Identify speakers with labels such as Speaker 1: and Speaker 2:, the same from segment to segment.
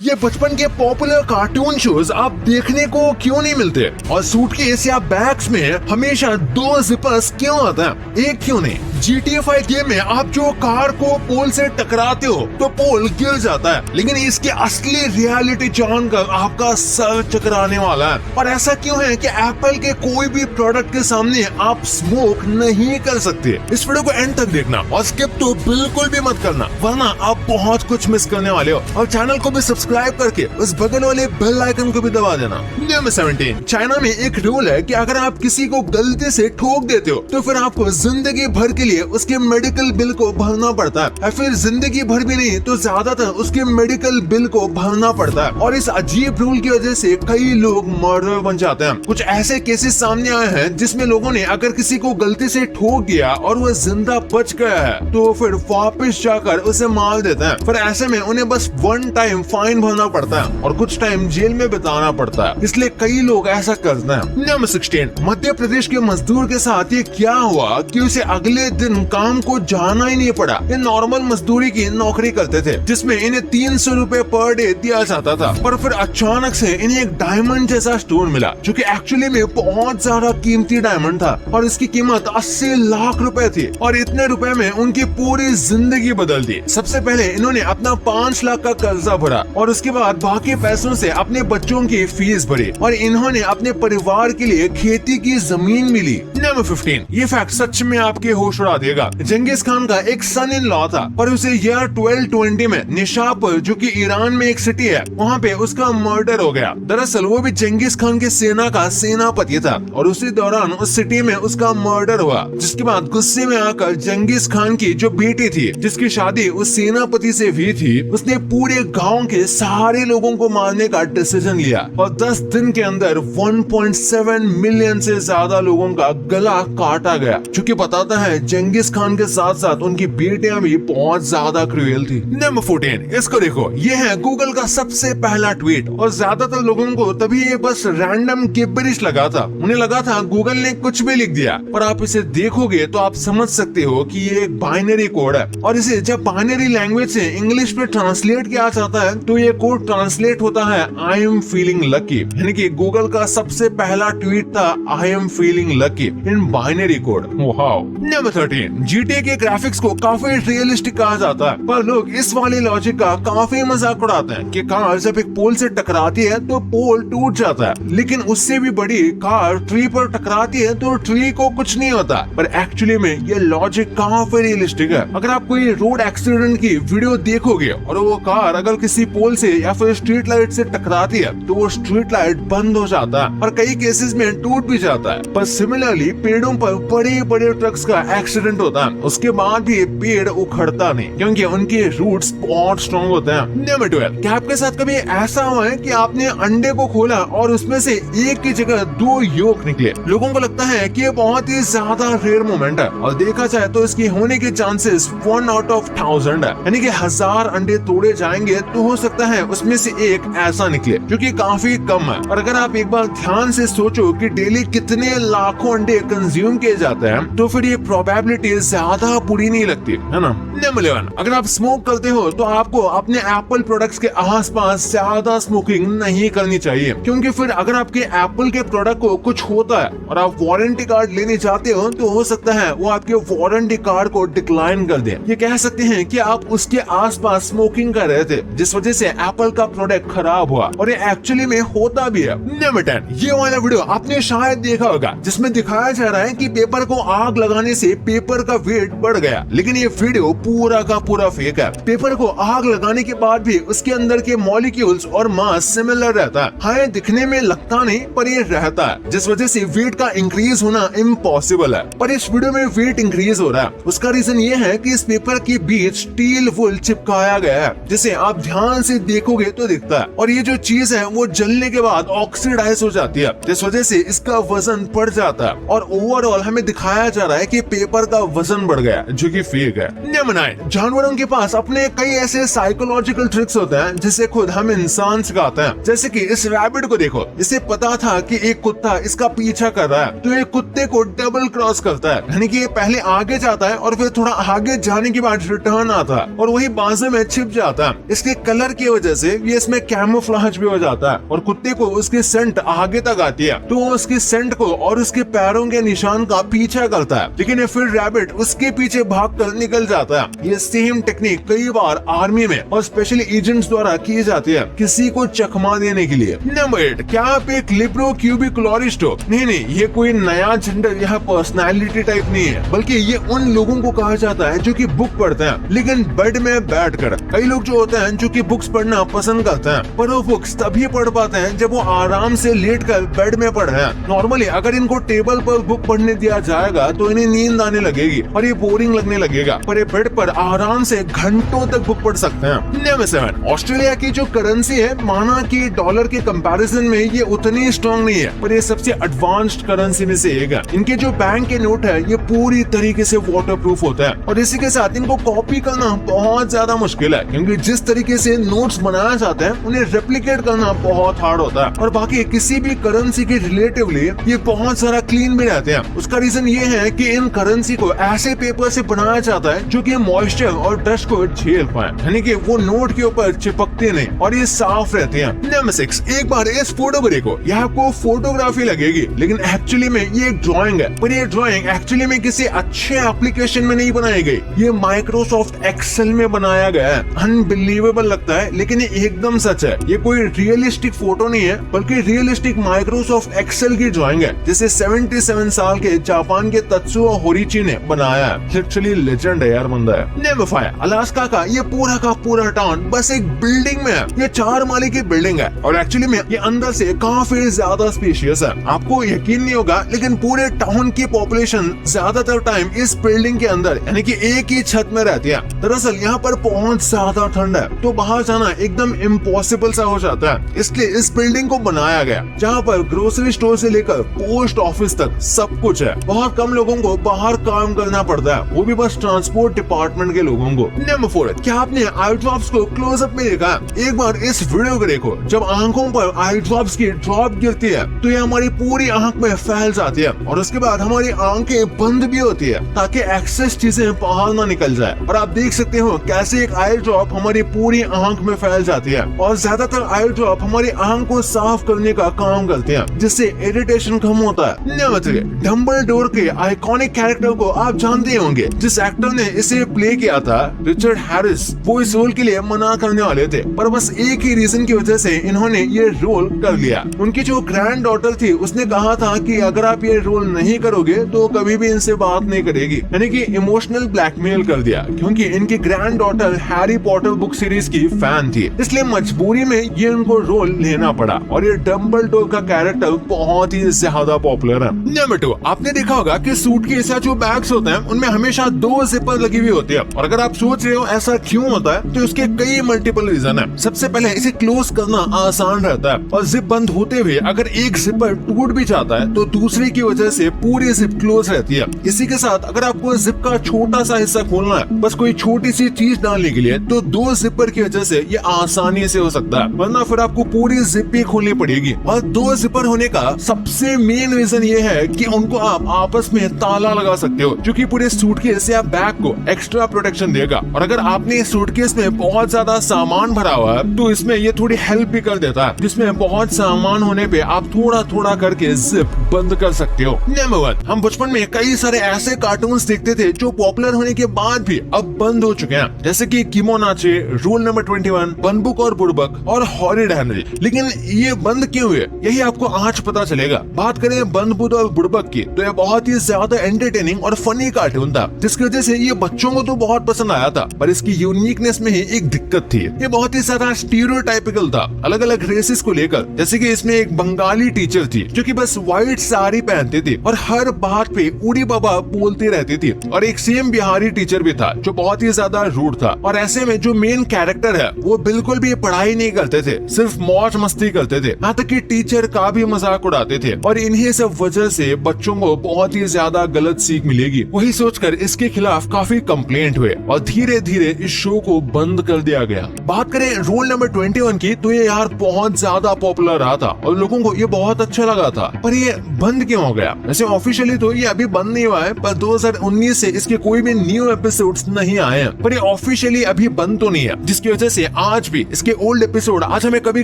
Speaker 1: ये बचपन के पॉपुलर कार्टून शोज आप देखने को क्यों नहीं मिलते? और सूटकेस या बैग्स में हमेशा 2 जिपर्स क्यों आता है, एक क्यों नहीं? GTA 5 गेम में आप जो कार को पोल से टकराते हो तो पोल गिर जाता है, लेकिन इसकी असली रियलिटी जानकर आपका सर चकराने वाला है। और ऐसा क्यों है कि एप्पल के कोई भी प्रोडक्ट के सामने आप स्मोक नहीं कर सकते? इस वीडियो को एंड तक देखना और स्किप तो बिल्कुल भी मत करना, वरना आप बहुत कुछ मिस करने वाले हो। और चैनल को भी सब्सक्राइब करके उस बगल वाले बेल आइकन को भी दबा देना। नंबर 17, चाइना में एक रूल है कि अगर आप किसी को गलती से ठोक देते हो तो फिर आपको जिंदगी भर के लिए उसके मेडिकल बिल को भरना पड़ता है, या फिर जिंदगी भर भी नहीं तो ज्यादातर उसके मेडिकल बिल को भरना पड़ता है। और इस अजीब रूल की वजह से कई लोग मर्डर बन जाते हैं। कुछ ऐसे केसेस सामने आए हैं जिसमें लोगों ने अगर किसी को गलती से ठोक दिया और वह जिंदा बच गया है तो फिर वापस जाकर उसे मार देते हैं। फिर ऐसे में उन्हें बस 1 टाइम फाइन भरना पड़ता है और कुछ टाइम जेल में बिताना पड़ता है, इसलिए कई लोग ऐसा करते हैं। नंबर 16, मध्य प्रदेश के मजदूर के साथ ये क्या हुआ कि उसे अगले दिन काम को जाना ही नहीं पड़ा। ये नॉर्मल मजदूरी की नौकरी करते थे जिसमें इन्हें 300 रुपए पर डे दिया जाता था, पर फिर अचानक से इन्हें एक डायमंड जैसा स्टोन मिला जो कि एक्चुअली में बहुत ज्यादा कीमती डायमंड था और इसकी कीमत 80 लाख रुपए थी। और इतने रुपए में उनकी पूरी जिंदगी बदल दी। सबसे पहले इन्होंने अपना 5 लाख का कर्जा भरा और उसके बाद बाकी पैसों से अपने बच्चों की फीस भरी और इन्होंने अपने परिवार के लिए खेती की जमीन मिली। नंबर 15, ये फैक्ट सच में आपके होश उड़ा देगा। जंगीज खान का एक सन इन लॉ था और उसे ईयर 1220 में निशापुर, जो कि ईरान में एक सिटी है, वहाँ पे उसका मर्डर हो गया। दरअसल वो भी जंगीज खान की सेना का सेनापति था और उसी दौरान उस सिटी में उसका मर्डर हुआ, जिसके बाद गुस्से में आकर जंगीज खान की जो बेटी थी, जिसकी शादी उस सेनापति से हुई थी, उसने पूरे गांव के सारे लोगों को मारने का डिसीजन लिया और 10 दिन के अंदर 1.7 मिलियन से ज्यादा लोगों का गला काटा गया, जो कि बताता है जंगीज खान के साथ साथ उनकी बेटियां भी बहुत ज्यादा क्रूएल थी। नंबर 14, इसको देखो, ये है गूगल का सबसे पहला ट्वीट और ज्यादातर लोगों को तभी ये बस रैंडम गिब्बरिश लगा था। उन्हें लगा था गूगल ने कुछ भी लिख दिया, पर आप इसे देखोगे तो आप समझ सकते हो कि ये एक बाइनरी कोड है और इसे जब बाइनरी लैंग्वेज से इंग्लिश में ट्रांसलेट किया जाता है तो ये कोड ट्रांसलेट होता है आई एम फीलिंग लकी, यानी कि गूगल का सबसे पहला ट्वीट था I am feeling lucky in binary code. Wow. Number 13, GTA के ग्राफिक्स को काफी रियलिस्टिक कहा जाता है, पर लोग इस वाले लॉजिक का काफी मजाक उड़ाते हैं कि कार जब एक पोल से टकराती है तो पोल टूट जाता है, लेकिन उससे भी बड़ी कार ट्री पर टकराती है तो ट्री को कुछ नहीं होता। पर एक्चुअली में ये लॉजिक काफी रियलिस्टिक है। अगर आप कोई रोड एक्सीडेंट की वीडियो देखोगे और वो कार अगर किसी पोल से या फिर स्ट्रीट लाइट से टकराती है तो वो स्ट्रीट लाइट बंद हो जाता है और कई केसेस में टूट भी जाता है। पर सिमिलरली पेड़ों पर बड़े बड़े ट्रक्स का एक्सीडेंट होता है, उसके बाद भी पेड़ उखड़ता नहीं क्योंकि उनके रूट्स बहुत स्ट्रॉन्ग होते हैं। नंबर 12, क्या आपके साथ कभी ऐसा हुआ है कि आपने अंडे को खोला और उसमें से एक की जगह 2 योक निकले? लोगों को लगता है कि ये बहुत ही ज्यादा रेयर मोमेंट है और देखा जाए तो इसकी होने के चांसेस 1 आउट ऑफ 1000 है, यानी कि 1000 अंडे तोड़े जाएंगे तो हो सकता है उसमें से एक ऐसा निकले, जो कि काफी कम है। और अगर आप एक बार ध्यान से सोचो कि डेली कितने लाखों अंडे कंज्यूम किए जाते हैं तो फिर ये प्रोबेबिलिटी ज्यादा बुरी नहीं लगती, है ना। नंबर 11, अगर आप स्मोक करते हो तो आपको अपने एप्पल प्रोडक्ट्स के आसपास ज्यादा स्मोकिंग नहीं करनी चाहिए, क्योंकि फिर अगर आपके एप्पल के प्रोडक्ट को कुछ होता है और आप वारंटी कार्ड लेने जाते हो तो हो सकता है वो आपके वारंटी कार्ड को डिक्लाइन कर दे। ये कह सकते हैं कि आप उसके आसपास स्मोकिंग कर रहे थे, जिस वजह से एप्पल का प्रोडक्ट खराब हुआ और ये एक्चुअली में होता भी है। नंबर 10, ये वाला वीडियो आपने शायद देखा होगा जिसमें दिखाया जा रहा है कि पेपर को आग लगाने से पेपर का वेट बढ़ गया, लेकिन ये वीडियो पूरा का पूरा फेक है। पेपर को आग लगाने के बाद भी उसके अंदर के मॉलिक्यूल्स और मास सिमिलर रहता है। हाँ, दिखने में लगता नहीं पर ये रहता है, जिस वजह से वेट का इंक्रीज होना इम्पॉसिबल है। पर इस वीडियो में वेट इंक्रीज हो रहा है, उसका रीजन ये है कि इस पेपर के बीच स्टील वुल चिपकाया गया है, जिसे आप ध्यान से देखोगे तो दिखता है। और ये जो चीज है वो जलने के बाद ऑक्सीडाइज हो जाती है, जिस वजह से इसका वजन बढ़ जाता है और ओवरऑल हमें दिखाया जा रहा है कि पेपर का वजन बढ़ गया, जो कि फेक है। नंबर 9, जानवरों के पास अपने कई ऐसे साइकोलॉजिकल ट्रिक्स होते हैं जिसे खुद हम इंसान सिखाते हैं। जैसे कि इस रैबिट को देखो, इसे पता था कि एक कुत्ता इसका पीछा कर रहा है, तो एक कुत्ते को डबल क्रॉस करता है, यानी कि ये पहले आगे जाता है और फिर थोड़ा आगे जाने के बाद रिटर्न आता है और वही बाजू में छिप जाता है। इसके कलर की वजह से ये इसमें कैमोफ्लेज भी हो जाता है और कुत्ते को उसकी सेंट आगे तक आती है, तो वो उसकी सेंट को और उसके पैरों के निशान का पीछा करता है, लेकिन फिर रैबिट उसके पीछे भागकर निकल जाता है। ये सेम टेक्निक कई बार आर्मी में और स्पेशली एजेंट्स द्वारा की जाती है, किसी को चकमा देने के लिए। नंबर 8, क्या आप एक लिब्रोक्यूबिकुलरिस्ट हो? नहीं, ये कोई नया जेंडर या पर्सनालिटी टाइप नहीं है, बल्कि ये उन लोगों को कहा जाता है जो कि बुक पढ़ते हैं लेकिन बेड में बैठकर। कई लोग जो होते हैं जो कि बुक्स पढ़ना पसंद करते हैं, पर वो बुक्स तभी पढ़ पाते हैं जब वो आराम से लेटकर बेड में पढ़े हैं। नॉर्मली अगर इनको टेबल पर बुक पढ़ने दिया जाएगा तो इन्हें नींद आने लगेगी और ये बोरिंग लगने लगेगा, पर ये बेड पर आराम से घंटों तक बुक पढ़ सकते हैं। नंबर 7, ऑस्ट्रेलिया की जो करेंसी है, माना कि डॉलर के कंपैरिजन में ये उतनी स्ट्रॉन्ग नहीं है, पर ये सबसे एडवांस्ड करेंसी में से एक है। इनके जो बैंक के नोट है ये पूरी तरीके से वाटरप्रूफ होता है और इसी के साथ इनको कॉपी करना बहुत ज्यादा मुश्किल है, क्योंकि जिस तरीके से नोट्स बनाए जाते हैं उन्हें रेप्लिकेट करना बहुत हार्ड होता है। और बाकी किसी भी करेंसी के रिलेटिवली ये बहुत सारा क्लीन भी रहते हैं। उसका रीजन ये है कि इन करेंसी को ऐसे पेपर से बनाया जाता है जो कि मॉइस्चर और डस्ट को झेल पाए, यानी कि वो नोट के ऊपर चिपकते नहीं और ये साफ रहते हैं। नंबर 6, एक बार इस फोटो को देखो, यहाँ आपको फोटोग्राफी लगेगी लेकिन एक्चुअली में ये एक ड्राइंग है, पर ये ड्राइंग एक्चुअली में किसी अच्छे एप्लीकेशन में नहीं बनाई गई, ये माइक्रोसॉफ्ट एक्सेल में बनाया गया है। अनबिलीवेबल लगता है लेकिन ये एकदम सच है। ये कोई रियलिस्टिक फोटो नहीं है बल्कि रियलिस्टिक माइक्रोसॉफ्ट एक्सेल की ड्राइंग है, जिसे 77 साल के जापान के तत्सुओ होरिची ने बनाया है। लिटरली लेजेंड है यार बंदा है। नंबर 5, अलास्का का ये पूरा का पूरा टाउन बस एक बिल्डिंग में है। ये 4 माले की बिल्डिंग है और एक्चुअली में ये अंदर से काफी ज्यादा स्पेशियस है। आपको यकीन नहीं होगा लेकिन पूरे टाउन की पॉपुलेशन ज्यादातर टाइम इस बिल्डिंग के अंदर यानी कि एक ही छत में रहती है। दरअसल यहाँ पर बहुत ज्यादा ठंड है तो बाहर जाना एकदम इम्पॉसिबल सा हो जाता है, इसलिए इस बिल्डिंग को बनाया गया जहाँ पर ग्रोसरी स्टोर से लेकर पोस्ट ऑफिस तक सब कुछ है। बहुत कम लोगों को बाहर काम करना पड़ता है, वो भी बस ट्रांसपोर्ट डिपार्टमेंट के लोगों को। नंबर 4, क्या आपने आई ड्रॉप्स को क्लोजअप में देखा? एक बार इस वीडियो को देखो, जब आंखों पर आई ड्रॉप्स की ड्रॉप गिरती है तो ये हमारी पूरी आंख में फैल जाती है और उसके बाद हमारी आंखें बंद भी होती है ताकि एक्सेस चीजें बाहर ना निकल जाए। और आप देख सकते हो कैसे एक आई ड्रॉप हमारी पूरी आंख में फैल जाती है और ज्यादातर आई ड्रॉप हमारी आंख को साफ करने का काम करते हैं, जिससे इरिटेशन कम होता है। नंबर 3, डम्बलडोर के आइकॉनिक कैरेक्टर को आप जानते होंगे। जिस एक्टर ने इसे प्ले किया था, रिचर्ड हैरिस, वो इस रोल के लिए मना करने वाले थे, पर बस एक ही रीजन की वजह से इन्होंने ये रोल कर लिया। उनकी जो ग्रैंड डॉटर थी उसने कहा था कि अगर आप ये रोल नहीं करोगे तो कभी भी इनसे बात नहीं करेगी, यानी कि इमोशनल ब्लैकमेल कर दिया, क्योंकि इनकी grand daughter Harry Potter book series की फैन थी, इसलिए मजबूरी में ये उनको रोल लेना पड़ा और ये डम्बलडोर का कैरेक्टर बहुत ही ज्यादा पॉपुलर है। नंबर 2, आपने देखा होगा कि सूट के ऐसा जो बैग्स होते हैं उनमें हमेशा 2 जिपर लगी हुई होती है, और अगर आप सोच रहे हो ऐसा क्यों होता है तो उसके कई मल्टीपल रीजन है। सबसे पहले इसे क्लोज करना आसान रहता है और जिप बंद होते हुए अगर एक जिपर टूट भी जाता है तो दूसरे की वजह से पूरी जिप क्लोज रहती है। इसी के साथ अगर आपको जिप का छोटा सा हिस्सा खोलना है बस कोई छोटी सी चीज डालने के लिए, तो 2 जिपर की वजह से ये आसानी से हो सकता है, वरना फिर आपको पूरी जिप ही खोलनी पड़ेगी। और 2 जिपर होने का सबसे मेन रीजन ये है कि उनको आप आपस में ताला लगा सकते हो, जो कि पूरे सूटकेस या बैग को एक्स्ट्रा प्रोटेक्शन देगा। और अगर आपने इस सूटकेस में बहुत ज्यादा सामान भरा हुआ है तो इसमें ये थोड़ी हेल्प भी कर देता है, जिसमें बहुत सामान होने पे आप थोड़ा थोड़ा करके जिप बंद कर सकते हो। नंबर 1, हम बचपन में कई सारे ऐसे कार्टून्स देखते थे जो पॉपुलर होने के बाद भी अब बंद हो चुके हैं, जैसे कि किमोनाचे, रूल नंबर 21, बनबुक और बुड़बक और हॉरिड हेनरी। लेकिन ये बंद क्यों हुए यही आपको आज पता चलेगा। बात करें बनबुक और बुड़बक की तो ये बहुत ही ज्यादा एंटरटेनिंग और फनी कार्टून था, जिसकी वजह से ये बच्चों को तो बहुत पसंद आया था, पर इसकी यूनिकनेस में ही एक दिक्कत थी। ये बहुत ही ज्यादा स्टीरियोटाइपिकल था अलग अलग रेसेस को लेकर, जैसे कि इसमें एक बंगाली टीचर थी जो कि बस व्हाइट साड़ी पहनती थी और हर बात पे उड़ी बाबा बोलती रहती थी, और एक सेम बिहारी टीचर भी था जो बहुत ही ज्यादा रूड था। और ऐसे में जो मेन कैरेक्टर है वो बिल्कुल भी पढ़ाई नहीं करते थे, सिर्फ मौज मस्ती करते थे, यहाँ तक कि टीचर का भी मजाक उड़ाते थे। और इन्हीं सब वजह से से बच्चों को बहुत ही ज्यादा गलत सीख मिलेगी। वही सोचकर इसके खिलाफ काफी कंप्लेंट हुए और धीरे धीरे इस शो को बंद कर दिया गया। बात करें रोल नंबर 21 की, तो ये यार बहुत ज्यादा पॉपुलर रहा था और लोगों को ये बहुत अच्छा लगा था, पर ये बंद क्यों हो गया? वैसे ऑफिशियली तो ये अभी बंद नहीं हुआ है, पर 2019 से इसके कोई भी न्यू एपिसोड्स नहीं आए हैं, पर ये ऑफिशियली अभी बंद तो नहीं है, जिसकी वजह से आज भी इसके ओल्ड एपिसोड आज हमें कभी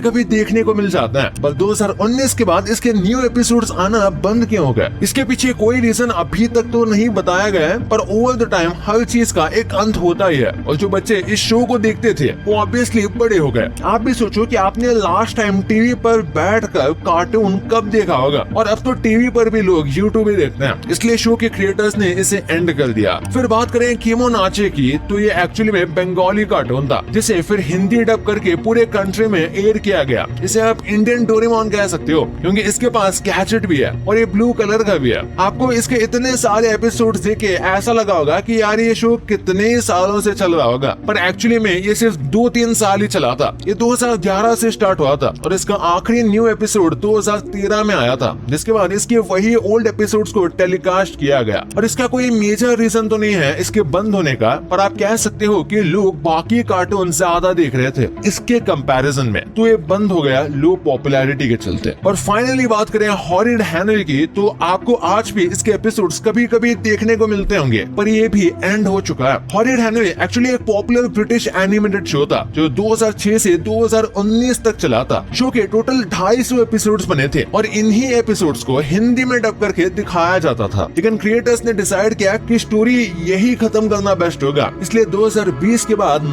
Speaker 1: कभी देखने को मिल जाता है। पर 2019 के बाद इसके न्यू एपिसोड्स आना बंद क्यों हो गए? इसके पीछे कोई रीजन अभी तक तो नहीं बताया गया है, पर ओवर द टाइम हर चीज का एक अंत होता ही है और जो बच्चे इस शो को देखते थे वो ऑब्वियसली बड़े हो गए। आप भी सोचो कि आपने लास्ट टाइम टीवी पर बैठकर कार्टून कब देखा होगा, और अब तो टीवी पर भी लोग यूट्यूब ही देखते हैं, इसलिए शो के क्रिएटर्स ने इसे एंड कर दिया। फिर बात करें केमोनाचे की, तो ये एक्चुअली में बंगाली कार्टून था जिसे फिर हिंदी डब करके पूरे कंट्री में एयर किया गया। इसे आप इंडियन डोरेमोन कह सकते हो क्योंकि इसके पास गैजेट भी है और ये ब्लू कलर का भी है। आपको इसके इतने सारे एपिसोड्स देख के ऐसा लगा होगा कि यार ये शो कितने सालों से चल रहा होगा, पर एक्चुअली में ये सिर्फ 2-3 साल ही चला था। ये 2011 से स्टार्ट हुआ था और इसका आखिरी न्यू एपिसोड 2013 में आया था, जिसके बाद इसके वही ओल्ड एपिसोड्स को टेलीकास्ट किया गया। और इसका कोई मेजर रीजन तो नहीं है इसके बंद होने का, पर आप कह सकते हो कि लोग बाकी कार्टून ज्यादा देख रहे थे इसके कंपैरिजन में, तो ये बंद हो गया लो पॉपुलैरिटी के चलते। और फाइनली बात करें हॉरिड हैनरी की, तो आपको आज भी इसके एपिसोड्स कभी कभी देखने को मिलते होंगे, पर ये भी एंड हो चुका है। हॉरिड हैनरी एक्चुअली एक पॉपुलर ब्रिटिश एनिमेटेड शो था जो 2006 से 2019 तक चला था। शो के टोटल 250 एपिसोड्स बने थे और इन्हीं एपिसोड्स को हिंदी में डब करके दिखाया जाता था, लेकिन क्रिएटर्स ने डिसाइड किया कि स्टोरी यही खत्म करना बेस्ट होगा, इसलिए 2020 के बाद